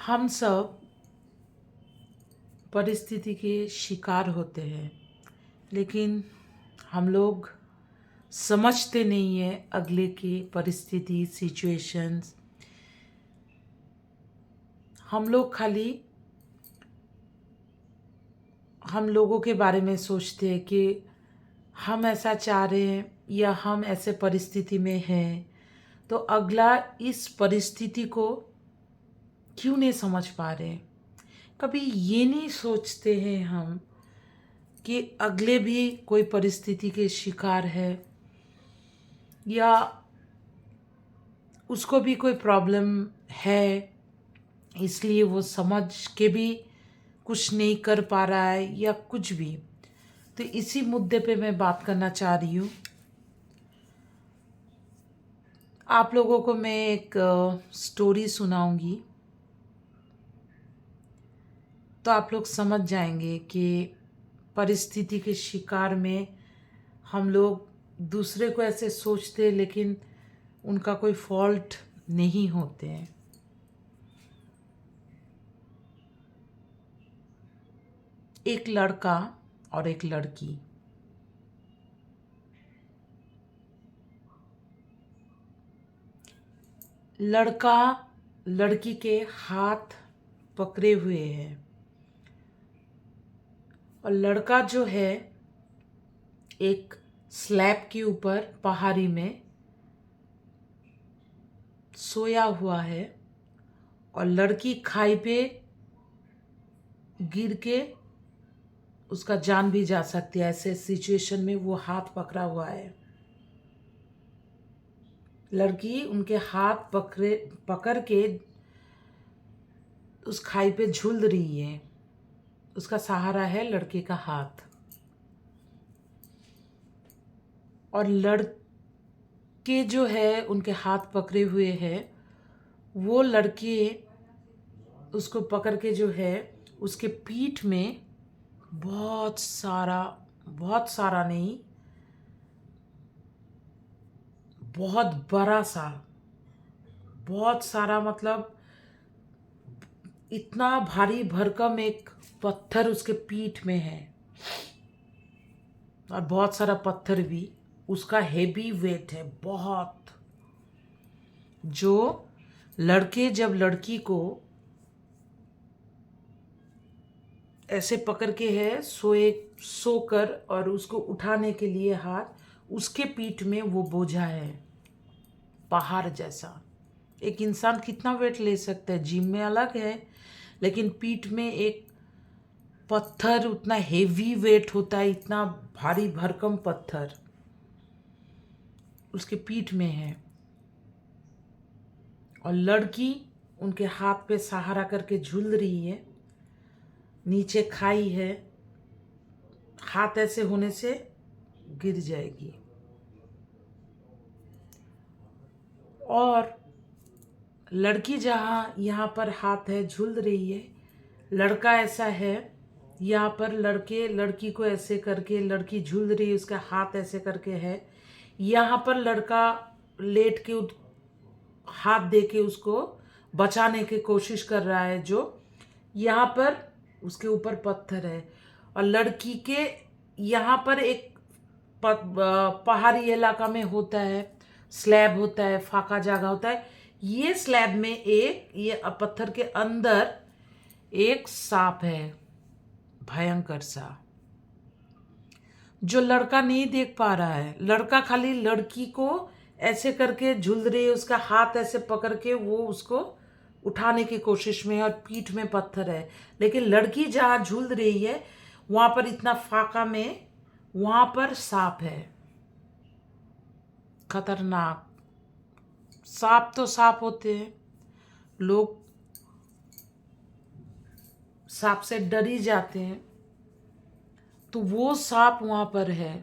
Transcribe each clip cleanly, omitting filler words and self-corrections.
हम सब परिस्थिति के शिकार होते हैं, लेकिन हम लोग समझते नहीं है अगले की परिस्थिति सिचुएशंस। हम लोग खाली हम लोगों के बारे में सोचते हैं कि हम ऐसा चाह रहे हैं या हम ऐसे परिस्थिति में हैं, तो अगला इस परिस्थिति को क्यों नहीं समझ पा रहे। कभी ये नहीं सोचते हैं हम कि अगले भी कोई परिस्थिति के शिकार है या उसको भी कोई प्रॉब्लम है, इसलिए वो समझ के भी कुछ नहीं कर पा रहा है या कुछ भी। तो इसी मुद्दे पे मैं बात करना चाह रही हूँ। आप लोगों को मैं एक स्टोरी सुनाऊंगी, तो आप लोग समझ जाएंगे कि परिस्थिति के शिकार में हम लोग दूसरे को ऐसे सोचते, लेकिन उनका कोई फॉल्ट नहीं होते हैं। एक लड़का और एक लड़की। लड़का लड़की के हाथ पकड़े हुए है और लड़का जो है एक स्लैब के ऊपर पहाड़ी में सोया हुआ है और लड़की खाई पे गिर के उसका जान भी जा सकती है। ऐसे सिचुएशन में वो हाथ पकड़ा हुआ है। लड़की उनके हाथ पकड़ के उस खाई पे झूल रही है। उसका सहारा है लड़के का हाथ। और लड़के जो है उनके हाथ पकड़े हुए है, वो लड़के उसको पकड़ के जो है उसके पीठ में बहुत सारा नहीं, बहुत बड़ा सा, बहुत सारा मतलब इतना भारी भरकम एक पत्थर उसके पीठ में है। और बहुत सारा पत्थर भी, उसका हेवी वेट है बहुत। जो लड़के जब लड़की को ऐसे पकड़ के है सोकर और उसको उठाने के लिए हाथ, उसके पीठ में वो बोझा है पहाड़ जैसा। एक इंसान कितना वेट ले सकता है, जिम में अलग है, लेकिन पीठ में एक पत्थर उतना हेवी वेट होता है, इतना भारी भरकम पत्थर उसके पीठ में है। और लड़की उनके हाथ पे सहारा करके झूल रही है। नीचे खाई है, हाथ ऐसे होने से गिर जाएगी। और लड़की जहाँ यहाँ पर हाथ है झूल रही है, लड़का ऐसा है यहाँ पर लड़के लड़की को ऐसे करके, लड़की झूल रही है उसका हाथ ऐसे करके है। यहाँ पर लड़का लेट के हाथ दे के उसको बचाने की कोशिश कर रहा है। जो यहाँ पर उसके ऊपर पत्थर है और लड़की के यहाँ पर एक पहाड़ी इलाका में होता है, स्लैब होता है, फाका जगह होता है। ये स्लैब में ये पत्थर के अंदर एक सांप है, भयंकर सा, जो लड़का नहीं देख पा रहा है। लड़का खाली लड़की को ऐसे करके झूल रही है, उसका हाथ ऐसे पकड़ के वो उसको उठाने की कोशिश में है और पीठ में पत्थर है। लेकिन लड़की जहाँ झूल रही है वहां पर इतना फाका में वहां पर सांप है, खतरनाक। सांप तो सांप होते हैं, लोग सांप से डर ही जाते हैं, तो वो सांप वहां पर है।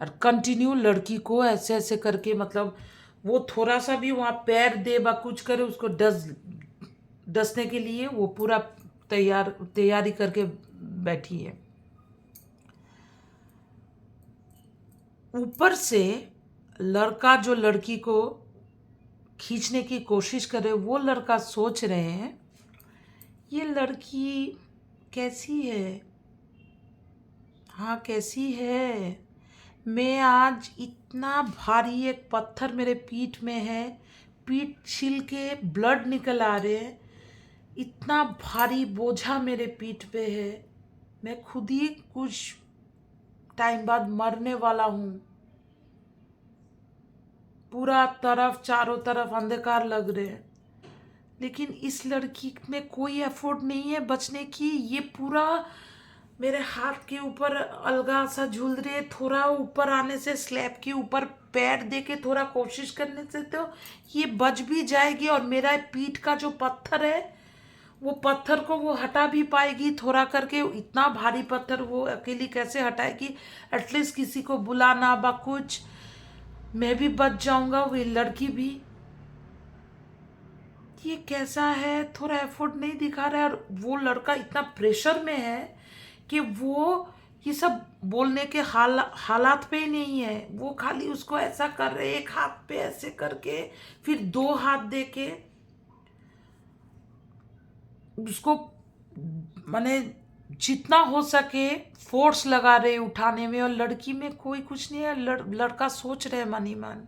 और कंटिन्यू लड़की को ऐसे ऐसे करके, मतलब वो थोड़ा सा भी वहां पैर दे बा कुछ करे उसको डसने के लिए वो पूरा तैयारी करके बैठी है। ऊपर से लड़का जो लड़की को खींचने की कोशिश करे, वो लड़का सोच रहे हैं ये लड़की कैसी है? हाँ, कैसी है? मैं आज इतना भारी एक पत्थर मेरे पीठ में है, पीठ छिल के ब्लड निकल आ रहे हैं, इतना भारी बोझा मेरे पीठ पे है, मैं खुद ही कुछ टाइम बाद मरने वाला हूँ। पूरा तरफ चारों तरफ अंधकार लग रहे हैं, लेकिन इस लड़की में कोई एफर्ट नहीं है बचने की। ये पूरा मेरे हाथ के ऊपर अलगा सा झूल रही है, थोड़ा ऊपर आने से स्लैब के ऊपर पैर दे के थोड़ा कोशिश करने से तो ये बच भी जाएगी, और मेरा पीठ का जो पत्थर है वो पत्थर को वो हटा भी पाएगी थोड़ा करके। इतना भारी पत्थर वो अकेली कैसे हटाएगी? एटलीस्ट किसी को बुलाना बा कुछ, मैं भी बच जाऊंगा, वो लड़की भी। ये कैसा है? थोड़ा एफर्ट नहीं दिखा रहा है, और वो लड़का इतना प्रेशर में है कि वो ये सब बोलने के हालात पे ही नहीं है। वो खाली उसको ऐसा कर रहे, एक हाथ पे ऐसे करके फिर दो हाथ दे के उसको माने जितना हो सके फोर्स लगा रहे उठाने में, और लड़की में कोई कुछ नहीं है। लड़का सोच रहे मन ही मन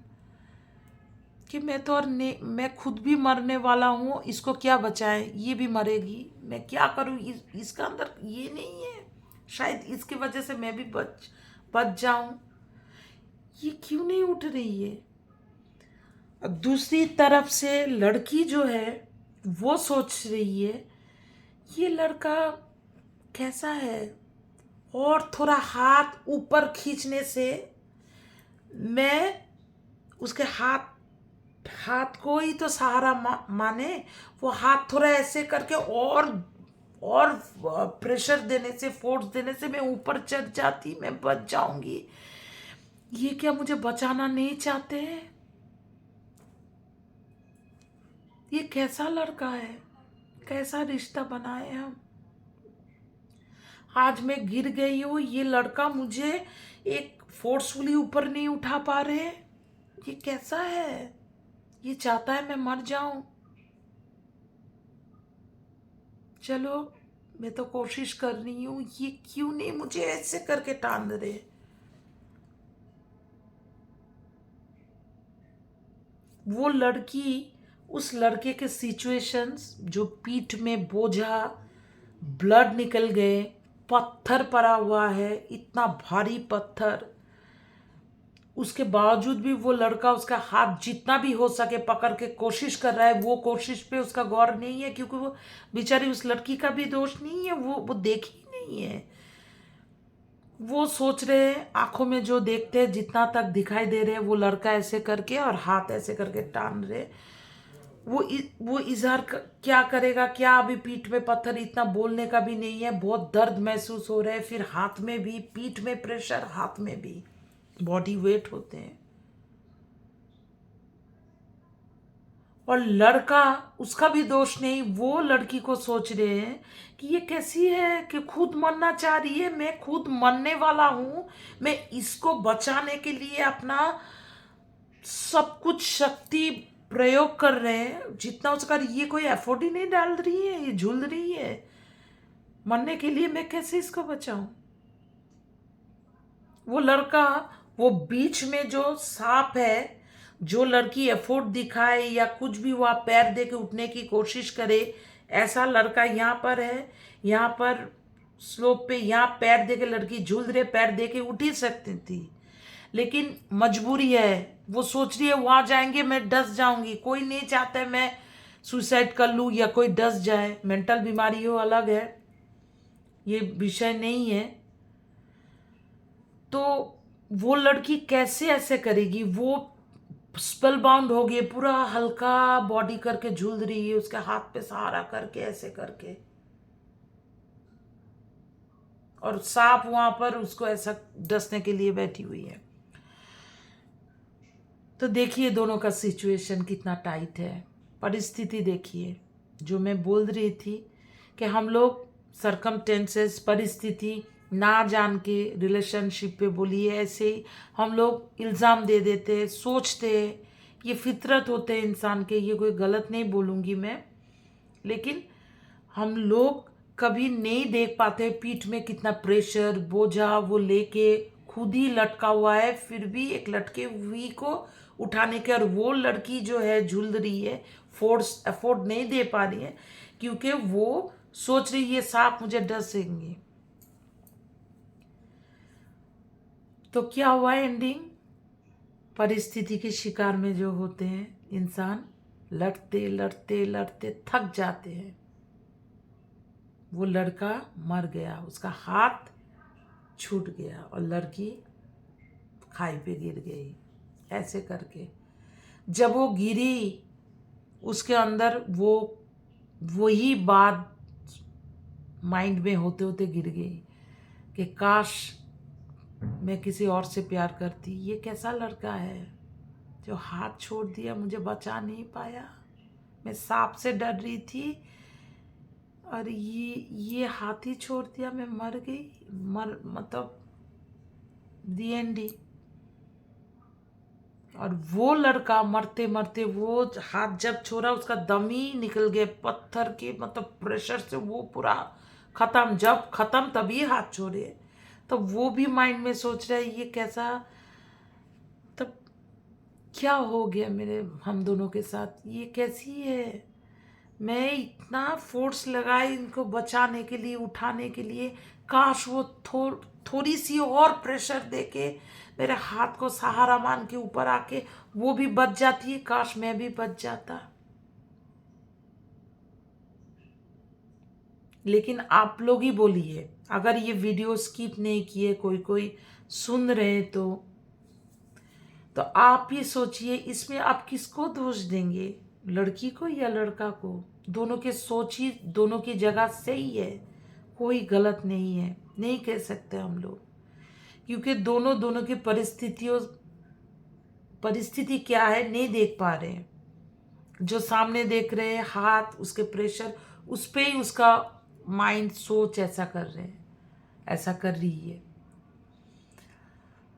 कि मैं तो और मैं खुद भी मरने वाला हूँ, इसको क्या बचाए, ये भी मरेगी, मैं क्या करूँ? इसका अंदर ये नहीं है, शायद इसकी वजह से मैं भी बच जाऊं। ये क्यों नहीं उठ रही है? और दूसरी तरफ से लड़की जो है वो सोच रही है ये लड़का कैसा है, और थोड़ा हाथ ऊपर खींचने से मैं उसके हाथ हाथ को ही तो सहारा माने, वो हाथ थोड़ा ऐसे करके और प्रेशर देने से, फोर्स देने से मैं ऊपर चढ़ जाती, मैं बच जाऊंगी। ये क्या मुझे बचाना नहीं चाहते हैं? ये कैसा लड़का है? कैसा रिश्ता बनाए हम? आज मैं गिर गई हूँ, ये लड़का मुझे एक फोर्सफुली ऊपर नहीं उठा पा रहे। ये कैसा है? ये चाहता है मैं मर जाऊं। चलो, मैं तो कोशिश कर रही हूँ, ये क्यों नहीं मुझे ऐसे करके टांग रहे? वो लड़की उस लड़के के सिचुएशंस, जो पीठ में बोझा, ब्लड निकल गए, पत्थर पड़ा हुआ है, इतना भारी पत्थर, उसके बावजूद भी वो लड़का उसका हाथ जितना भी हो सके पकड़ के कोशिश कर रहा है। वो कोशिश पे उसका गौर नहीं है, क्योंकि वो बेचारी, उस लड़की का भी दोष नहीं है, वो देख ही नहीं है। वो सोच रहे हैं, आंखों में जो देखते हैं, जितना तक दिखाई दे रहे हैं, वो लड़का ऐसे करके और हाथ ऐसे करके टान रहे। वो इजहार क्या करेगा? क्या अभी पीठ में पत्थर, इतना बोलने का भी नहीं है, बहुत दर्द महसूस हो रहा है, फिर हाथ में भी, पीठ में प्रेशर, हाथ में भी बॉडी वेट होते हैं। और लड़का, उसका भी दोष नहीं, वो लड़की को सोच रहे हैं कि ये कैसी है कि खुद मरना चाह रही है, मैं खुद मरने वाला हूं, मैं इसको बचाने के लिए अपना सब कुछ शक्ति प्रयोग कर रहे हैं जितना उसका। ये कोई एफर्ट ही नहीं डाल रही है, ये झूल रही है मरने के लिए, मैं कैसे इसको बचाऊं? वो लड़का, वो बीच में जो सांप है, जो लड़की एफर्ट दिखाए या कुछ भी वहाँ पैर दे के उठने की कोशिश करे, ऐसा लड़का यहाँ पर है। यहाँ पर स्लोप पे यहाँ पैर दे के लड़की झूल रहे, पैर दे के उठ ही सकती थी, लेकिन मजबूरी है। वो सोच रही है वहां जाएंगे मैं डस जाऊंगी, कोई नहीं चाहता है मैं सुसाइड कर लूँ या कोई डस जाए। मेंटल बीमारी हो अलग है, ये विषय नहीं है। तो वो लड़की कैसे ऐसे करेगी? वो स्पेल बाउंड हो गई, पूरा हल्का बॉडी करके झूल रही है, उसके हाथ पे सहारा करके ऐसे करके, और सांप वहां पर उसको ऐसा डसने के लिए बैठी हुई है। तो देखिए दोनों का सिचुएशन कितना टाइट है, परिस्थिति देखिए। जो मैं बोल रही थी कि हम लोग सरकमटेंसेस, परिस्थिति ना जान के रिलेशनशिप पे बोलिए, ऐसे ही हम लोग इल्ज़ाम दे देते हैं, सोचते हैं, ये फितरत होते हैं इंसान के, ये कोई गलत नहीं बोलूँगी मैं, लेकिन हम लोग कभी नहीं देख पाते पीठ में कितना प्रेशर बोझा वो लेके खुद ही लटका हुआ है, फिर भी एक लटके हुई को उठाने के, और वो लड़की जो है झूल रही है, फोर्स अफोर्ड नहीं दे पा रही है क्योंकि वो सोच रही है सांप मुझे डसेंगे। तो क्या हुआ एंडिंग? परिस्थिति के शिकार में जो होते हैं इंसान, लड़ते लड़ते लड़ते थक जाते हैं। वो लड़का मर गया, उसका हाथ छूट गया और लड़की खाई पे गिर गई। ऐसे करके जब वो गिरी, उसके अंदर वही बात माइंड में होते होते गिर गई कि काश मैं किसी और से प्यार करती। ये कैसा लड़का है जो हाथ छोड़ दिया, मुझे बचा नहीं पाया। मैं सांप से डर रही थी और ये हाथ ही छोड़ दिया, मैं मर गई। मतलब दी एंड। और वो लड़का मरते मरते वो हाथ जब छोड़ा, उसका दम ही निकल गया पत्थर के मतलब प्रेशर से, वो पूरा खत्म। जब खत्म तभी हाथ छोड़े। तो वो भी माइंड में सोच रहा है ये कैसा, तब क्या हो गया मेरे हम दोनों के साथ, ये कैसी है। मैं इतना फोर्स लगाई इनको बचाने के लिए, उठाने के लिए, काश वो थोड़ी सी और प्रेशर देके मेरे हाथ को सहारा मान के ऊपर आके वो भी बच जाती है। काश मैं भी बच जाता। लेकिन आप लोग ही बोलिए, अगर ये वीडियो स्किप नहीं किए, कोई कोई सुन रहे तो आप ही सोचिए इसमें आप किसको दोष देंगे, लड़की को या लड़का को? दोनों के सोच ही दोनों की जगह सही है, कोई गलत नहीं है, नहीं कह सकते हम लोग, क्योंकि दोनों दोनों की परिस्थिति क्या है नहीं देख पा रहे हैं। जो सामने देख रहे हैं हाथ, उसके प्रेशर, उस पे ही उसका माइंड सोच ऐसा कर रहे हैं, ऐसा कर रही है।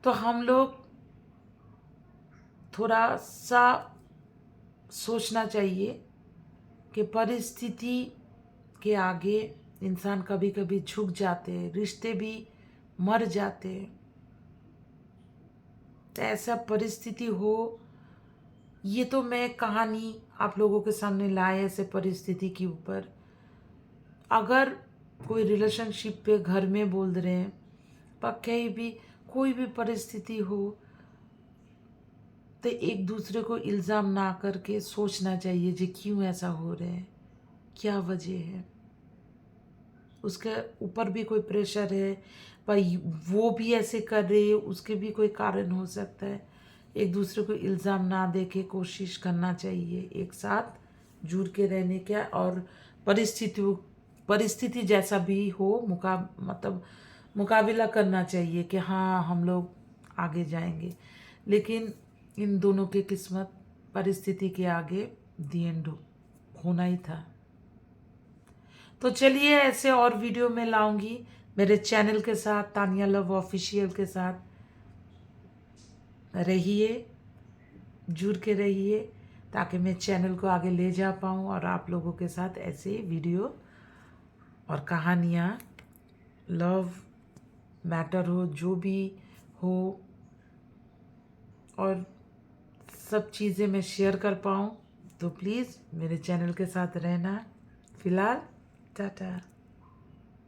तो हम लोग थोड़ा सा सोचना चाहिए कि परिस्थिति के आगे इंसान कभी कभी झुक जाते हैं, रिश्ते भी मर जाते हैं। तो ऐसा परिस्थिति हो, ये तो मैं कहानी आप लोगों के सामने लाए ऐसे परिस्थिति के ऊपर। अगर कोई रिलेशनशिप पे घर में बोल रहे हैं, पर कहीं भी कोई भी परिस्थिति हो, तो एक दूसरे को इल्ज़ाम ना करके सोचना चाहिए जी क्यों ऐसा हो रहा है, क्या वजह है। उसके ऊपर भी कोई प्रेशर है, पर वो भी ऐसे कर रही है, उसके भी कोई कारण हो सकता है। एक दूसरे को इल्ज़ाम ना दे के कोशिश करना चाहिए एक साथ जुड़ के रहने का, और परिस्थिति जैसा भी हो मतलब मुकाबला करना चाहिए कि हाँ हम लोग आगे जाएंगे। लेकिन इन दोनों की किस्मत परिस्थिति के आगे दी एंड होना ही था। तो चलिए ऐसे और वीडियो में लाऊंगी मेरे चैनल के साथ, तानिया लव ऑफिशियल के साथ रहिए, जुड़ के रहिए, ताकि मैं चैनल को आगे ले जा पाऊँ और आप लोगों के साथ ऐसे वीडियो और कहानियाँ, लव मैटर हो जो भी हो, और सब चीज़ें मैं शेयर कर पाऊँ। तो प्लीज़ मेरे चैनल के साथ रहना। फिलहाल टाटा।